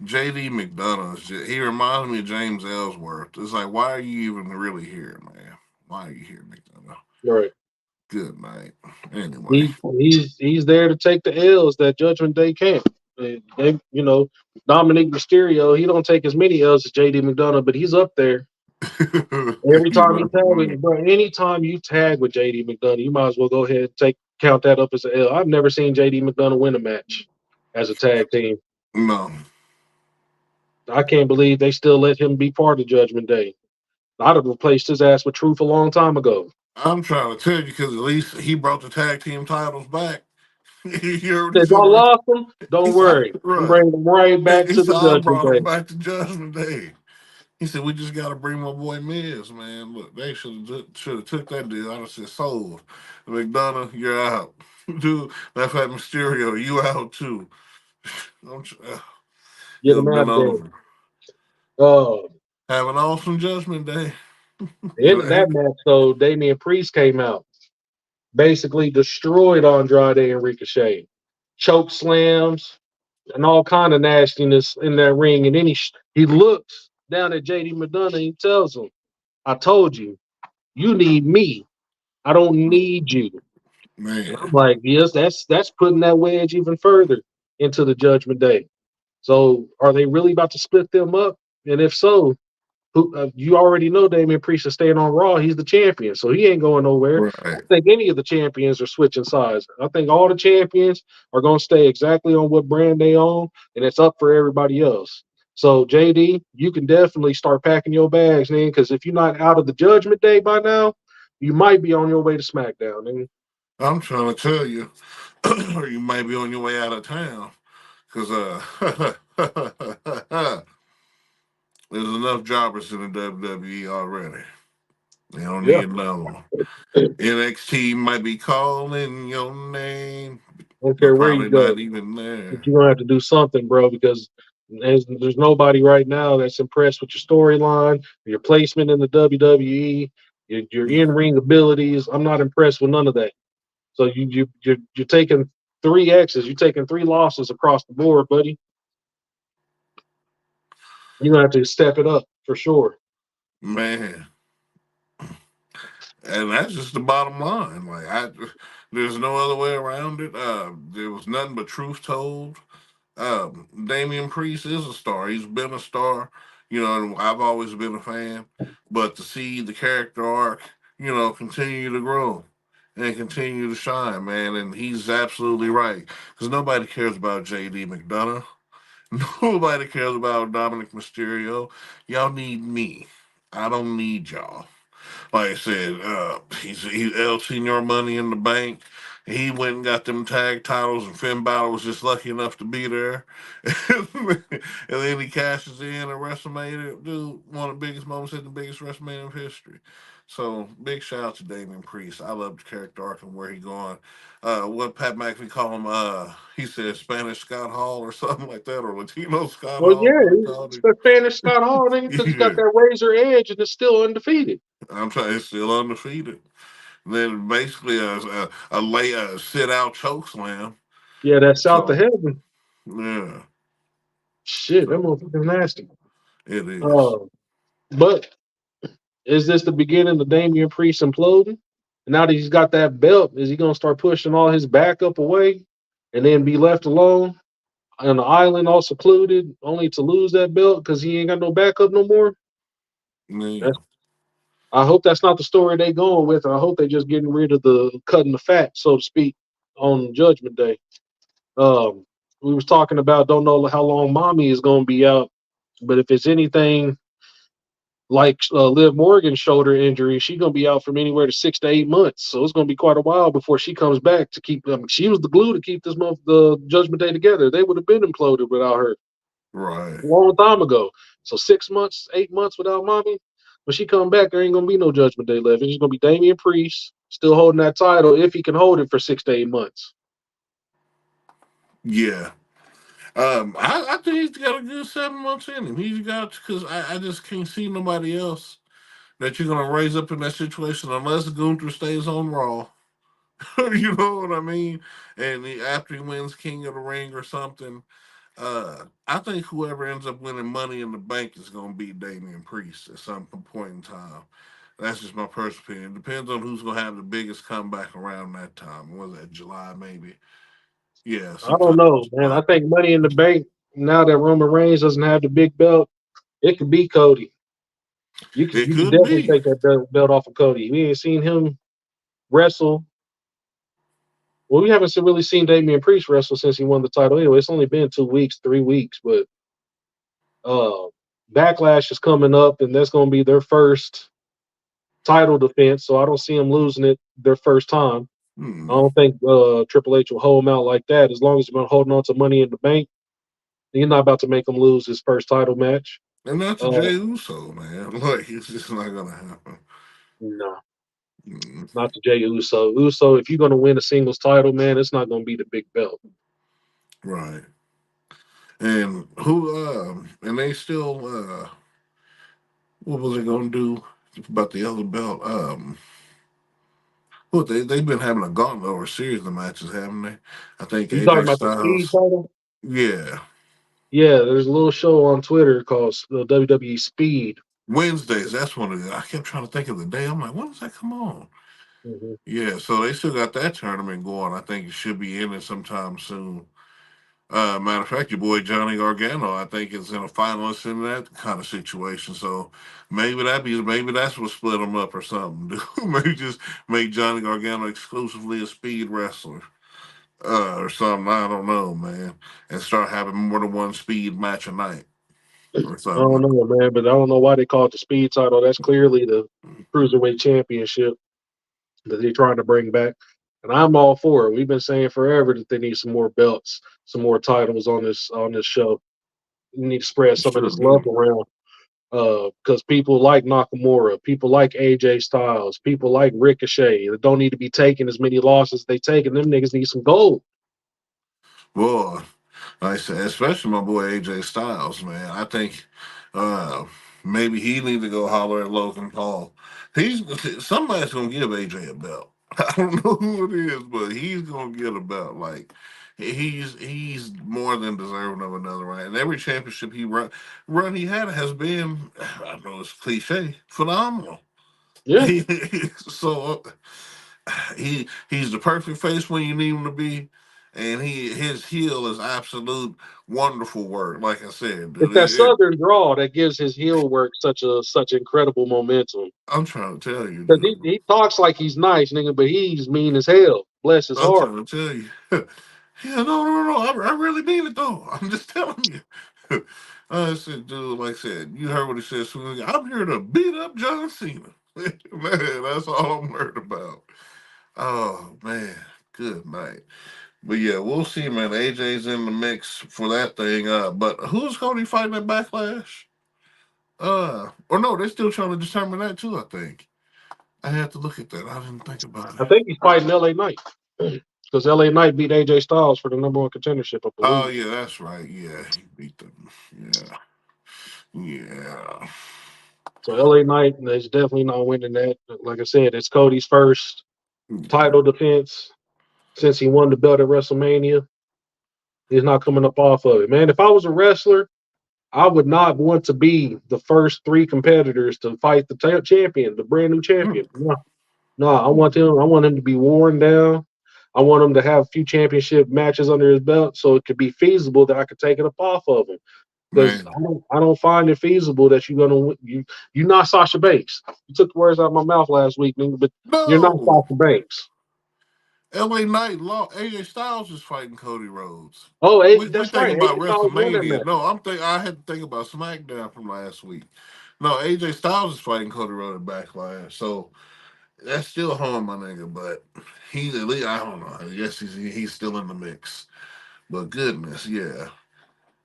JD McDonough, he reminds me of James Ellsworth. It's like, why are you even really here, man? Why are you here, McDonough? Right. Good night. Anyway, He's there to take the L's that Judgment Day can't. Dominic Mysterio, he don't take as many L's as JD McDonough, but he's up there. Every you time he know, tag with, bro, anytime you tag with JD McDonough, you might as well go ahead and count that up as an L. I've never seen JD McDonough win a match as a tag team. no, I can't believe they still let him be part of Judgment Day. I'd have replaced his ass with Truth a long time ago. I'm trying to tell you because at least he brought the tag team titles back. You heard what he Said said? y'all lost him? He Don't said, worry. I'm right. bringing them right back He to said, the I Judgment brought him Day. back to Judgment Day. He said, we just got to bring my boy Miz, man. Look, they should have took that deal. I'd have said, sold. McDonough, you're out. Dude, matter of fact, Mysterio, you out too. I'm tr- uh, Get It'll him out been of there. over. Uh, Have an awesome Judgment Day. the end of that match, though, Damian Priest came out, basically destroyed Andrade and Ricochet, choke slams and all kind of nastiness in that ring. And then he looks down at JD McDonough and he tells him, "I told you, you need me. I don't need you." And I'm Man, like, yes, that's putting that wedge even further into the Judgment Day. So, are they really about to split them up? And if so, who you already know Damian Priest is staying on Raw. He's the champion, so he ain't going nowhere. I right. don't think any of the champions are switching sides. I think all the champions are going to stay exactly on what brand they own, and it's up for everybody else. So JD, you can definitely start packing your bags, man. Because if you're not out of the Judgment Day by now, you might be on your way to SmackDown. Man. I'm trying to tell you, or you might be on your way out of town. Because there's enough jobbers in the WWE already. They don't Yeah, need another one. NXT might be calling your name. I don't They're care where you probably go. not even But there. you're gonna have to do something, bro, because there's nobody right now that's impressed with your storyline, your placement in the WWE, your in-ring abilities. I'm not impressed with none of that. So you're taking three X's, you're taking three losses across the board, buddy. You're gonna have to step it up for sure. Man, and that's just the bottom line. There's no other way around it. There was nothing but truth told. Damian Priest is a star. He's been a star. And I've always been a fan. But to see the character arc, continue to grow and continue to shine, man. And he's absolutely right. Because nobody cares about JD McDonough. Nobody cares about Dominic Mysterio. Y'all need me. I don't need y'all. Like I said, he's El Senior Money in the Bank. He went and got them tag titles, and Finn Balor was just lucky enough to be there. And then he cashes in at WrestleMania. Dude, one of the biggest moments in the biggest WrestleMania of history. So big shout out to Damian Priest. I love the character arc and where he going. What Pat McAfee call him? He said Spanish Scott Hall or something like that, or Latino Scott Well, Hall. yeah, What he it's called him. the Spanish Scott Hall, because he's got Yeah, that razor edge and is still undefeated. I'm trying. It's still undefeated. Then basically a sit out choke slam. Yeah, that's south of So heaven. yeah, Shit, that so motherfucker's nasty. it is. Uh, but is this the beginning of Damian Priest imploding? Now that he's got that belt, is he gonna start pushing all his backup away and then be left alone? on the island, all secluded, only to lose that belt because he ain't got no backup no more. Yeah. That's, I hope that's not the story they going with. I hope they just getting rid of the cutting the fat, so to speak, on Judgment Day. Um, we was talking about don't know how long mommy is going to be out, but if it's anything like Liv Morgan's shoulder injury, she's gonna be out from anywhere to 6 to 8 months. So it's gonna be quite a while before she comes back to keep them. She was the glue to keep this month the Judgment Day together. They would have been imploded without her Right. a long time ago. So 6 months, 8 months without mommy. When she come back, there ain't gonna be no Judgment Day left. It's just gonna be Damian Priest still holding that title if he can hold it for 6 to 8 months. Yeah. I think he's got a good 7 months in him. He's got because I just can't see nobody else that you're gonna raise up in that situation unless Gunther stays on Raw. You know what I mean? And after he wins King of the Ring or something, I think whoever ends up winning Money in the Bank is gonna beat Damian Priest at some point in time. That's just my personal opinion. It depends on who's gonna have the biggest comeback around that time. Was that July maybe? Yeah, I don't sometime in know, man. July. I think Money in the Bank now that Roman Reigns doesn't have the big belt, it could be Cody. It You could could definitely be. take that belt off of Cody. We ain't seen him wrestle. Well, we haven't really seen Damian Priest wrestle since he won the title. Anyway, it's only been 2 weeks, 3 weeks, but uh, Backlash is coming up, and that's going to be their first title defense. So I don't see them losing it their first time. I Hmm. don't think Triple H will hold him out like that. As long as he's been holding on to Money in the Bank, you're not about to make him lose his first title match. And that's a Uh, Jay Uso, man. Like it's just not gonna happen. no, Mm, not to Jay Uso. Uso, if you're going to win a singles title, man, it's not going to be the big belt. right. And who? And they still. What was they gonna do about the other belt? Well, they've been having a gauntlet or a series of matches, haven't they? I think You talking AJ about the Speed Styles. title? Yeah, Yeah, there's a little show on Twitter called WWE Speed. Wednesdays. That's one of the. I kept trying to think of the day. I'm like, when does that come on? Mhm. Yeah, so they still got that tournament going. I think it should be in it sometime soon. Matter of fact, your boy Johnny Gargano, I think, is in a finalist in that kind of situation. So maybe that's what split them up or something. Maybe just make Johnny Gargano exclusively a speed wrestler or something. I don't know, man, and start having more than one speed match a night or I don't something. know, man, but I don't know why they call it the Speed title. That's clearly the Cruiserweight Championship that they're trying to bring back. And I'm all for it. We've been saying forever that they need some more belts, some more titles on this show. We need to spread some of Sure this love do. around. Because people like Nakamura, people like AJ Styles, people like Ricochet that don't need to be taking as many losses they take, and them niggas need some gold. Boy, like I said, especially my boy AJ Styles, man. I think uh, maybe he need to go holler at Logan Paul. He's somebody's gonna give AJ a belt. I don't know who it is, but he's gonna get a belt. Like he's more than deserving of another right. And every championship run he had has been, I know it's cliche, phenomenal. Yeah, So he's the perfect face when you need him to be, and his heel is absolute wonderful work. Like I said, it's dude, that Southern draw that gives his heel work such incredible momentum. I'm trying to tell you, Because dude. he talks like he's nice, nigga, but he's mean as hell. Bless his I'm heart. trying to tell you. Yeah, no. I really mean it though. I'm just telling you. I said, dude, like I said, you heard what he said. I'm here to beat up John Cena. Man, that's all I'm worried about. Oh man, good night. But yeah, we'll see, man. AJ's in the mix for that thing. But who's Cody fighting at Backlash? Or no, they're still trying to determine that too. I think I had to look at that. I didn't think about it. I think he's fighting LA Knight. Because LA Knight beat AJ Styles for the number one contendership, I Oh believe. yeah, that's right. Yeah, he beat them. Yeah, yeah. So LA Knight is definitely not winning that. Like I said, it's Cody's first title defense since he won the belt at WrestleMania. He's not coming up off of it. Man, if I was a wrestler, I would not want to be the first three competitors to fight the champion, the brand new champion. No, no, I want him to be worn down. I want him to have a few championship matches under his belt, so it could be feasible that I could take it up off of him. Because Man, I don't find it feasible that you're gonna you're not Sasha Banks. You took the words out of my mouth last week, nigga, but you're not no. Sasha Banks. LA Knight law AJ Styles is fighting Cody Rhodes. Oh, We that's right. thinking about AJ Styles won that WrestleMania. match. No, I had to think about SmackDown from last week. No, AJ Styles is fighting Cody Rhodes at Backlash. So that's still home, my nigga. But he's at least I don't know. I guess he's still in the mix. But goodness, yeah.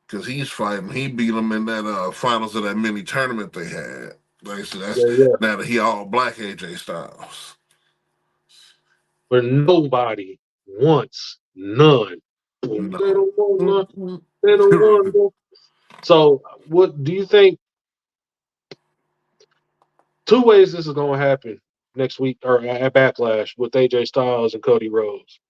Because he's fighting. He beat him in that finals of that mini tournament they had. Like, so that's Yeah, yeah. now that he all black AJ Styles. But nobody wants none. Boom. They No. don't want none. Mm-mm. They don't want none. So, what do you think? Two ways this is going to happen next week or at Backlash with AJ Styles and Cody Rhodes.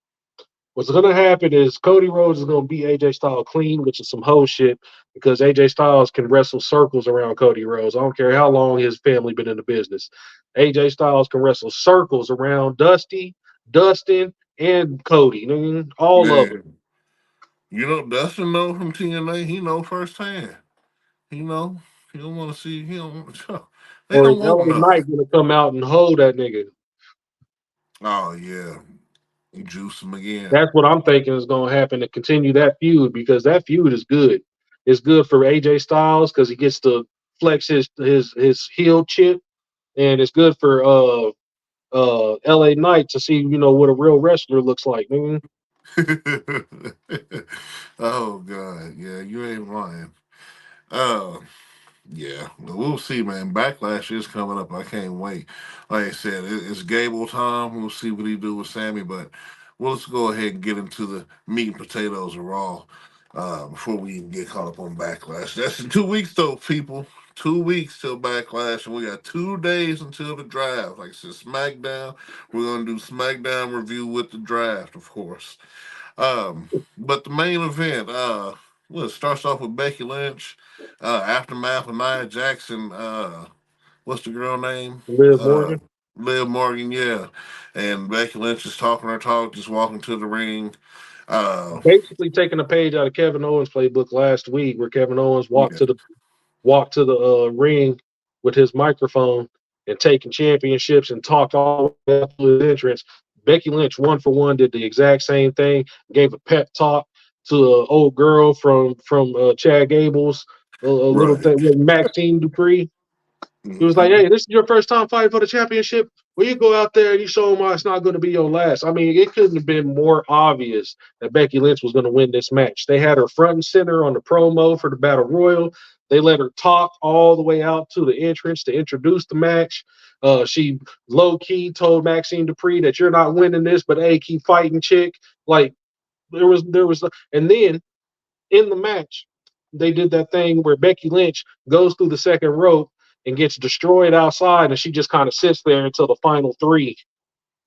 What's going to happen is Cody Rhodes is going to beat AJ Styles clean, which is some whole shit because AJ Styles can wrestle circles around Cody Rhodes. I don't care how long his family been in the business. AJ Styles can wrestle circles around Dusty, Dustin, and Cody. All of them. Man, you know, Dustin know from TNA. He know firsthand. He know. He don't want to see. He don't. They Or don't is want LA Knight nothing. going to come out and hold that nigga? Oh yeah, juice him again. That's what I'm thinking is going to happen to continue that feud because that feud is good. It's good for AJ Styles because he gets to flex his heel chip, and it's good for LA Knight to see what a real wrestler looks like. Man. Oh God, yeah, you ain't lying. Uh, yeah, but we'll see, man. Backlash is coming up. I can't wait. Like I said, it's Gable time. We'll see what he do with Sammy, but well, let's go ahead and get into the meat and potatoes of Raw before we even get caught up on Backlash. That's in 2 weeks, though, people. 2 weeks till Backlash, and we got 2 days until the draft. Like I said, SmackDown. We're gonna do SmackDown review with the draft, of course. But the main event, well, it starts off with Becky Lynch, aftermath of Nia Jackson. What's the girl name? Liv Uh, Morgan Liv Morgan, yeah. And Becky Lynch is talking her talk, just walking to the ring. Uh, basically taking a page out of Kevin Owens' playbook last week, where Kevin Owens yeah, walked to the ring with his microphone and taking championships and talked all the way up to his entrance. Becky Lynch, one for one, did the exact same thing. Gave a pep talk to an old girl from Chad Gable's a little right. thing with Maxine Dupree. He was like, Hmm. "Hey, this is your first time fighting for the championship. Well, you go out there and you show them why it's not going to be your last." I mean, it couldn't have been more obvious that Becky Lynch was going to win this match. They had her front and center on the promo for the Battle Royal. They let her talk all the way out to the entrance to introduce the match. She low key told Maxine Dupree that you're not winning this, but hey, keep fighting, chick. Like there was, and then in the match, they did that thing where Becky Lynch goes through the second rope and gets destroyed outside, and she just kind of sits there until the final three,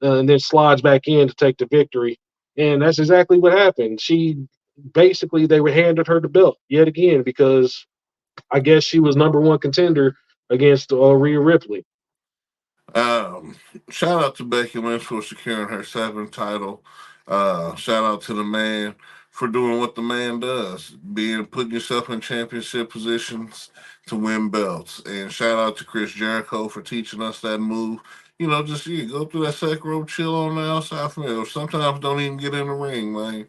and then slides back in to take the victory. And that's exactly what happened. She basically they were handed her the belt yet again because I guess she was number one contender against Rhea Ripley. Um, Shout out to Becky Lynch for securing her seventh title. Shout out to the man for doing what the man does, being putting yourself in championship positions to win belts. And shout out to Chris Jericho for teaching us that move. You know, just go through that second rope, chill on the outside from it. Sometimes don't even get in the ring, man.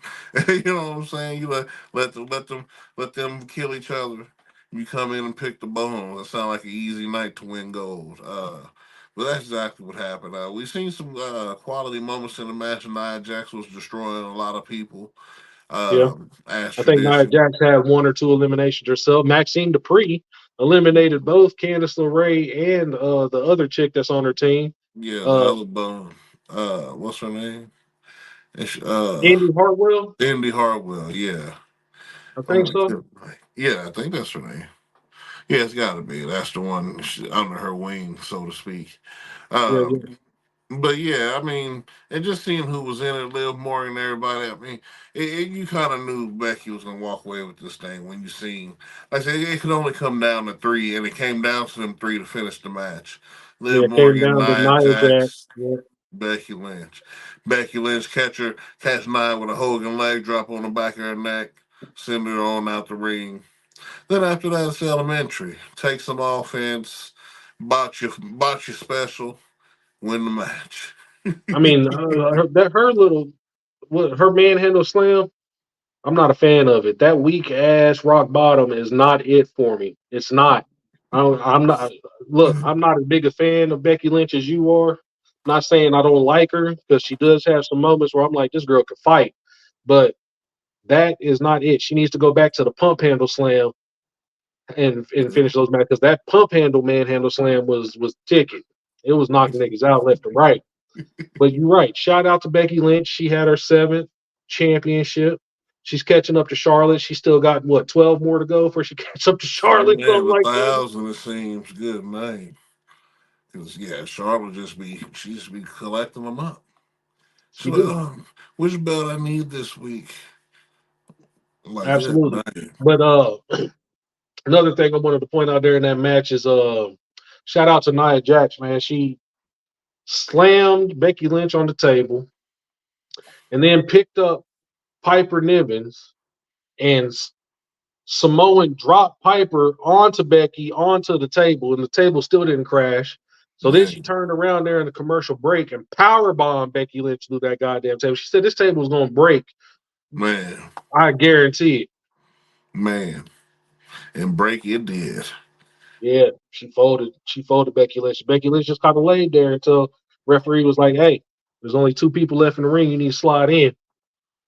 You know what I'm saying? You let them kill each other. You come in and pick the bones. That sounds like an easy night to win gold. But that's exactly what happened. We've seen some quality moments in the match, and Nia Jax was destroying a lot of people, Yeah, as I think Nia tradition. Jax had one or two eliminations herself. Maxine Dupree eliminated both Candice LeRae and the other chick that's on her team. Yeah, the Uh, other bone. What's her name? It's, Andy Hartwell, Indy Hartwell. Yeah. I I'm think like, so. yeah, I think that's her name. Yeah, it's got to be. That's the one under her wing, so to speak. Yeah, Um, yeah, But yeah, I mean, and just seeing who was in it, Liv Morgan, and everybody. I mean, you kind of knew Becky was gonna walk away with this thing when you seen. Like I said, it could only come down to three, and it came down to them three to finish the match. yeah. Liv It came Morgan, down to Nia Nia Jax. Jax, Yeah, Becky Lynch. Becky Lynch catch nine with a Hogan leg drop on the back of her neck, send her on out the ring. Then after that, it's elementary. Take some offense, botch your special, win the match. I mean, her little what her manhandle slam. I'm not a fan of it. That weak ass rock bottom is not it for me. It's not. I'm not. Look, I'm not as big a fan of Becky Lynch as you are. Not saying I don't like her because she does have some moments where I'm like, this girl can fight, but that is not it. She needs to go back to the pump handle slam and finish those matches because that pump handle manhandle slam was ticking. It was knocking niggas out left and right. But you're right. Shout out to Becky Lynch. She had her seventh championship. She's catching up to Charlotte. She still got what 12 more to go before she catches up to She Charlotte, may have something a like that. thousand, it seems. Good night. Because, yeah, Charlotte she just be collecting them up. She She's like, do which belt I need this week? I'm like, good absolutely. night. But another thing I wanted to point out there in that match is shout out to Nia Jax, man. She slammed Becky Lynch on the table and then picked up Piper Nivens and Samoan dropped Piper onto Becky onto the table, and the table still didn't crash. So then she Man, turned around there in the commercial break and power bombed Becky Lynch through that goddamn table. She said this table was gonna break. man, I guarantee it. man. And break it did. Yeah, she folded. She folded Becky Lynch. Becky Lynch just kind of laid there until referee was like, "Hey, there's only two people left in the ring. You need to slide in."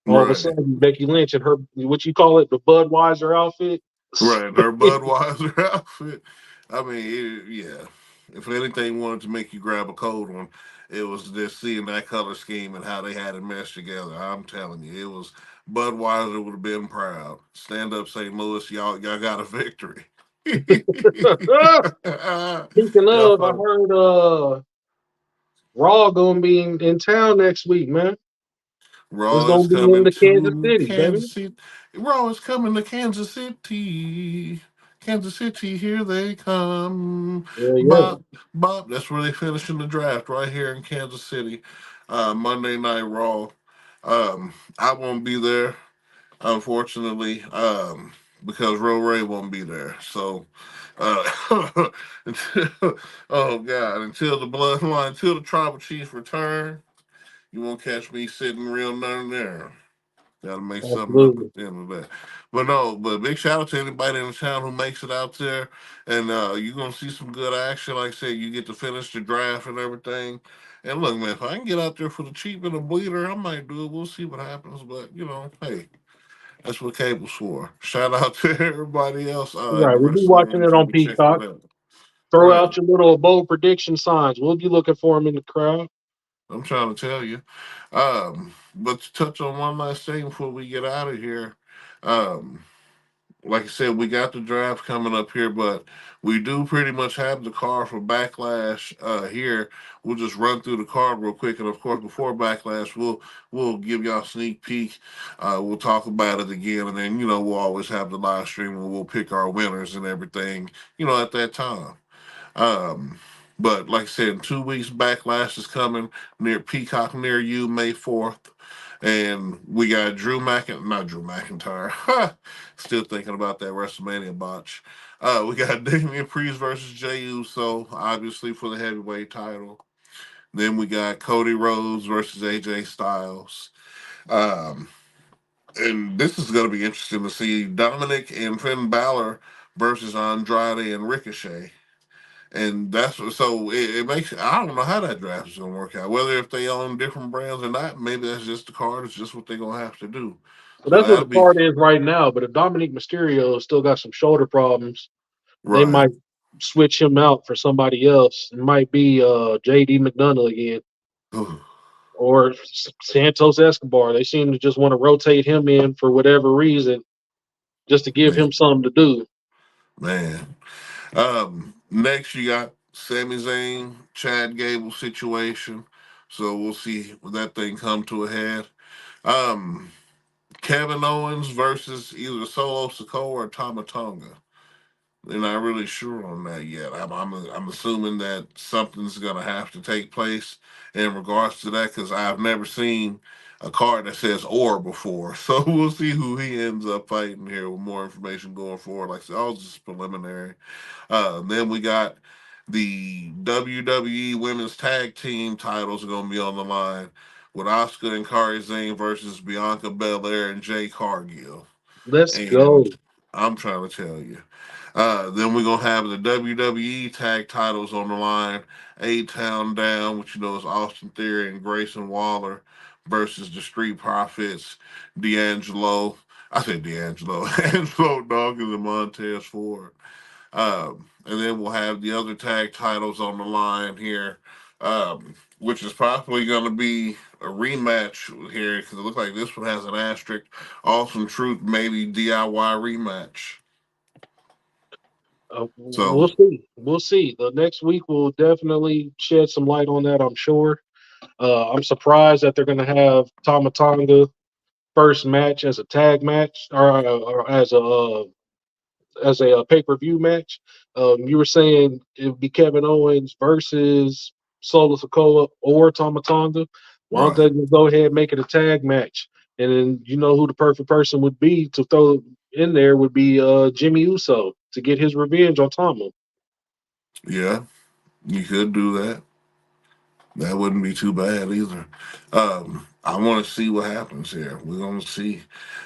All of a Right. sudden, Becky Lynch and her what you call it, the Budweiser outfit. Right. Her Budweiser outfit. I mean, yeah. If anything wanted to make you grab a cold one, it was just seeing that color scheme and how they had it meshed together. I'm telling you, it was Budweiser would have been proud. Stand up, St. Louis, y'all got a victory. Speaking of, I y'all, heard Raw gonna be in town next week, man. It's Raw is gonna be in coming the Kansas to City, baby. Kansas City. Raw is coming to Kansas City. Kansas City, here they come. Yeah, yeah. Bob, Bob, that's where they finishing the draft, right here in Kansas City. Monday Night Raw. I won't be there, unfortunately, because Ro Ray won't be there. So, until, oh God, until the bloodline, until the tribal chief return, you won't catch me sitting real none there. Got to make something up Absolutely. at the end of that. But no, but big shout out to anybody in the town who makes it out there. And you're going to see some good action. Like I said, you get to finish the draft and everything. And look, man, if I can get out there for the cheap and the bleeder, I might do it. We'll see what happens. But, hey, that's what cable's for. Shout out to everybody else in Right. the We'll be wrestling watching world it who's going on to be checking it Peacock. out. Throw Right. out your little bold prediction signs. We'll be looking for them in the crowd. I'm trying to tell you. But to touch on one last thing before we get out of here. Um, like I said, we got the draft coming up here, but we do pretty much have the card for Backlash here. We'll just run through the card real quick, and of course, before Backlash, we'll give y'all a sneak peek. We'll talk about it again, and then we'll always have the live stream and we'll pick our winners and everything. At that time. Um, but like I said, in 2 weeks, Backlash is coming near Peacock near you, May 4th. And we got not Drew McIntyre. Still thinking about that WrestleMania botch. We got Damian Priest versus Jey Uso, obviously for the heavyweight title. Then we got Cody Rhodes versus AJ Styles. Um, and this is going to be interesting to see Dominic and Finn Balor versus Andrade and Ricochet. And that's so it makes I don't know how that draft is gonna work out. Whether if they own different brands or not, maybe that's just the card. It's just what they're gonna have to do. Well, So that's what that'll the be card is right now. But if Dominic Mysterio still got some shoulder problems, they right. might switch him out for somebody else. It might be JD McDonough again or Santos Escobar. They seem to just want to rotate him in for whatever reason, just to give man, him something to do. man. Next you got Sami Zayn, Chad Gable situation. So we'll see when that thing come to a head. Um, Kevin Owens versus either Solo Sikoa or Tama Tonga. They're not really sure on that yet. I'm assuming that something's going to have to take place in regards to that because I've never seen a card that says "or" before. So we'll see who he ends up fighting here with more information going forward. Like I said, all just preliminary. Then we got the WWE Women's Tag Team titles are going to be on the line with Asuka and Kairi Sane versus Bianca Belair and Jay Cargill. Let's And go. I'm trying to tell you. Then we're gonna have the WWE tag titles on the line. A Town Down, which you know is Austin Theory and Grayson Waller versus the Street Profits, D'Angelo. I said D'Angelo, Angelo Dawkins and Montez Ford. And then we'll have the other tag titles on the line here, which is probably going to be a rematch here because it looks like this one has an asterisk. Awesome Truth, maybe DIY rematch. We'll So, see. We'll see. The next week will definitely shed some light on that, I'm sure. I'm surprised that they're going to have Tama first match as a tag match or as a pay-per-view match. You were saying it would be Kevin Owens versus Solo Sikoa or Tama Tonga. Why don't right. they just go ahead and make it a tag match? And then you know who the perfect person would be to throw in there would be Jimmy Uso to get his revenge on Tama. Yeah, you could do that. That wouldn't be too bad either. I want to see what happens here. We're going to see.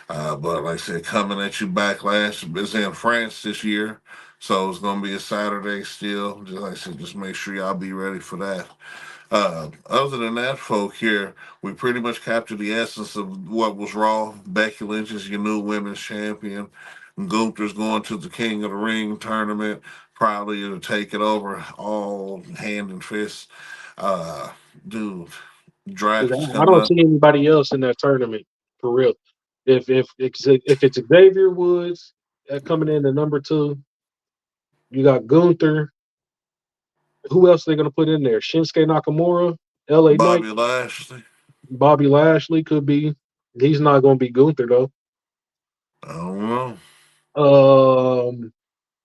But like I said, coming at you Backlash is in France this year. So it's going to be a Saturday still. Just like I said, just make sure y'all be ready for that. Other than that, folk, here, we pretty much captured the essence of what was Raw. Becky Lynch is your new women's champion. Gunther's going to the King of the Ring tournament, probably to take it over all hand and fist. Uh, dude, 'Cause draft is I coming don't up. see anybody else in that tournament for real. If it's Xavier Woods coming in at number two, you got Gunther. Who else are they going to put in there? Shinsuke Nakamura, L.A. Knight, Bobby Lashley. Bobby Lashley could be. He's not going to be Gunther though. I don't know.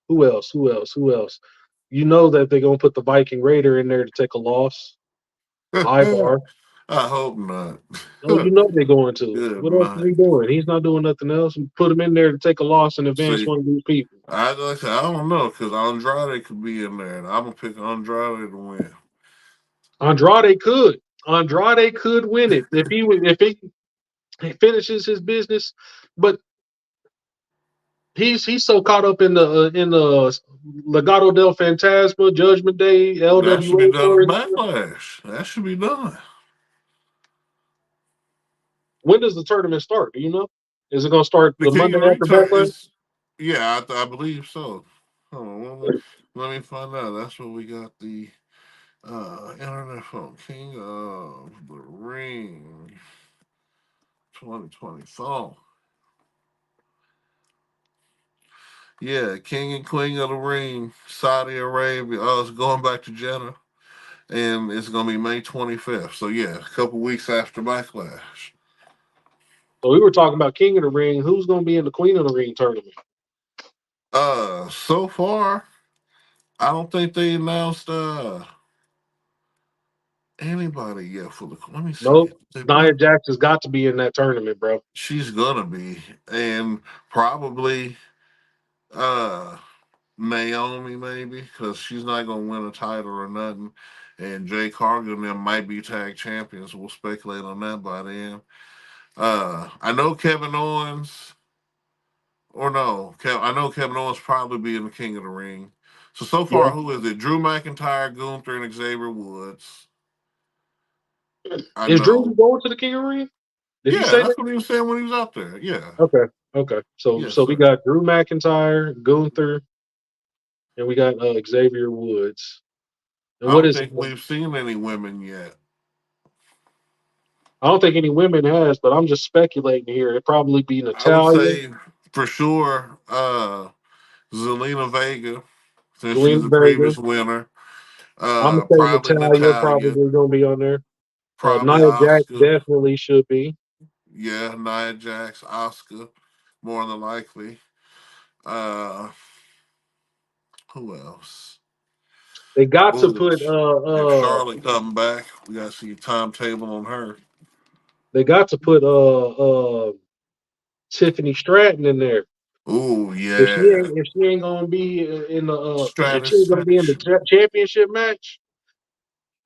Who else? Who else? Who else? You know that they're going to put the Viking Raider in there to take a loss. Ivar. I hope not. Oh, you know they're going to. Good What else is he night. doing? He's not doing nothing else. Put him in there to take a loss and advance See, one of these people. I like I said, I don't know because Andrade could be in there, and I'm gonna pick Andrade to win. Andrade could. Andrade could win it if he finishes his business. But he's so caught up in the Legado del Fantasma, Judgment Day, That should be LWA done at story. Backlash. That should be done. When does the tournament start? Do you know? Is it going to start The the King Monday of the Ring after Backlash? is, yeah, I believe so. Hold on, let me find out. That's what we got the internet phone. King of the Ring 2020 phone. Yeah, King and Queen of the Ring, Saudi Arabia. Oh, it's going back to Jeddah, and it's gonna be May 25th. So yeah, a couple weeks after Backlash. So we were talking about King of the Ring. Who's going to be in the Queen of the Ring tournament? So far, I don't think they announced anybody yet for the. Let me see. Nope. They Nia put. Jax has got to be in that tournament, bro. She's gonna be, and probably uh Naomi maybe because she's not gonna win a title or nothing. And Jay Cargill and them might be tag champions. We'll speculate on that by then. I know Kevin Owens, or no, I know Kevin Owens probably be in the King of the Ring. So Yeah. far, who is it? Drew McIntyre, Gunther, and Xavier Woods. I Is Drew know. going to the King of the Ring? Did he Yeah, say that? that's what he was saying when he was out there. Yeah. Okay. Okay. So Yes, so we sir. got Drew McIntyre, Gunther, and we got Xavier Woods. And I what don't is? think we've seen any women yet. I don't think any women has, but I'm just speculating here. It'd probably be I would Natalia, say for sure Zelina Vega, since she's Zelina the Vega. previous winner. I'm gonna say Probably Natalia Natalia, probably gonna be on there. probably Nia Jax Oscar. definitely should be. Yeah, Nia Jax, Oscar, more than likely. Uh, Who else? They got to Oh, put if Charlotte coming back, we got to see a timetable on her. they got to put Tiffany Stratton in there. Oh If she yeah, ain't if she ain't gonna be in the if she Stratus. ain't gonna be in the championship match,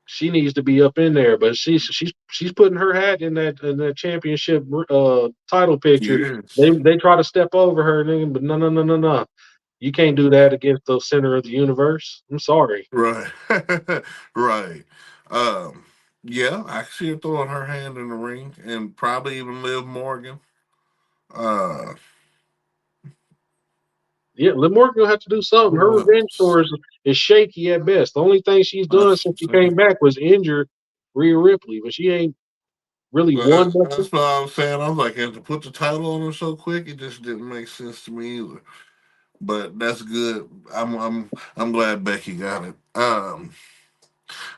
she needs to be up in there. But she's putting her hat in that championship title picture. Yes. They try to step over her, nigga, but no, no, no, no, no. You can't do that against the center of the universe. I'm sorry. Right. Right. Um, yeah, I see her throwing her hand in the ring and probably even Liv Morgan. Uh, Yeah, Liv Morgan will have to do something. Her who revenge else? tour is shaky at best. The only thing she's done That's, since she came back was injure Rhea Ripley, but she ain't really won nothing. that's what I was saying. I was like, and to put the title on her so quick, it just didn't make sense to me either. But that's good. I'm glad Becky got it.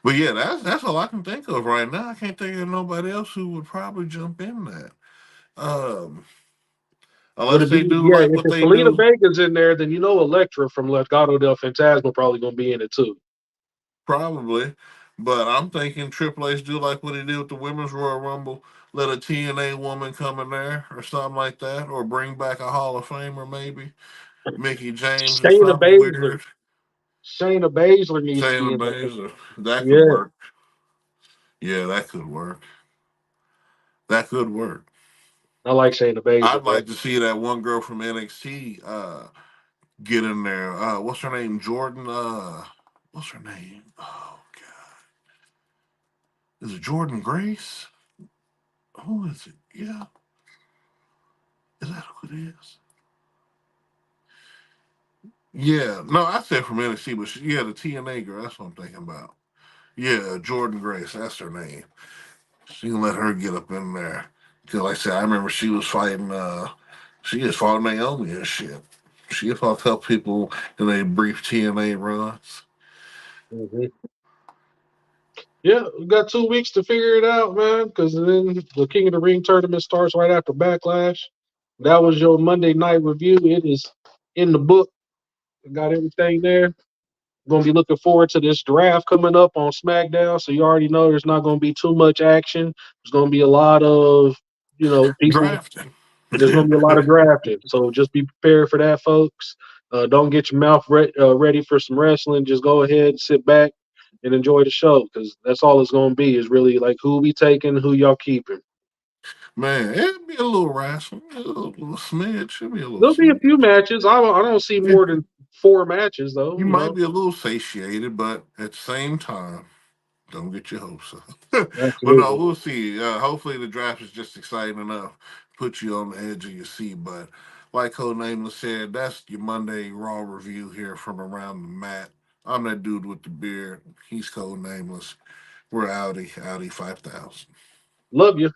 But yeah, that's all I can think of right now. I can't think of nobody else who would probably jump in that. Um, Would unless it be they do yeah? like If what it's they Selena do, Vega's in there, then you know Elektra from Legado del Fantasma probably gonna be in it too. probably. But I'm thinking Triple H do like what he did with the Women's Royal Rumble. Let a TNA woman come in there or something like that, or bring back a Hall of Famer maybe, Mickey James or Shayna something Baszler. weird. Shayna Baszler needs to be Shayna in there. Baszler, that could Yeah, work. Yeah, that could work. That could work. I like Shayna Baszler, I'd bro. like to see that one girl from NXT get in there. What's her name? Jordan. What's her name? Oh God, is it Jordan Grace? Who is it? Yeah, is that who it is? Yeah, no, I said from NXT, but yeah, the TNA girl. That's what I'm thinking about. Yeah, Jordan Grace. That's her name. She can let her get up in there. Cause like I said, I remember she was fighting. She just fought Naomi and shit. She fought a couple people in a brief TNA runs. Hmm. Yeah, we got 2 weeks to figure it out, man. Because then the King of the Ring tournament starts right after Backlash. That was your Monday night review. It is in the book. Got everything there. Going to be looking forward to this draft coming up on SmackDown. So you already know there's not going to be too much action. There's going to be a lot of, people. Drafting. There's going to be a lot of drafting. So just be prepared for that, folks. Don't get your mouth ready for some wrestling. Just go ahead, sit back, and enjoy the show because that's all it's going to be is really like who we taking, who y'all keeping. Man, it'd be a little wrestling, a little smidge. It'd be a little There'll be a smidge. few matches. I don't see Yeah, more than 4 matches, though. you might be a little satiated, but at the same time, don't get your hopes up. But no, Absolutely. we'll see. Hopefully, the draft is just exciting enough, put you on the edge of your seat. But like Code Nameless said, that's your Monday Raw review here from around the mat. I'm that dude with the beard. He's Code Nameless. We're Audi 5000. Love you.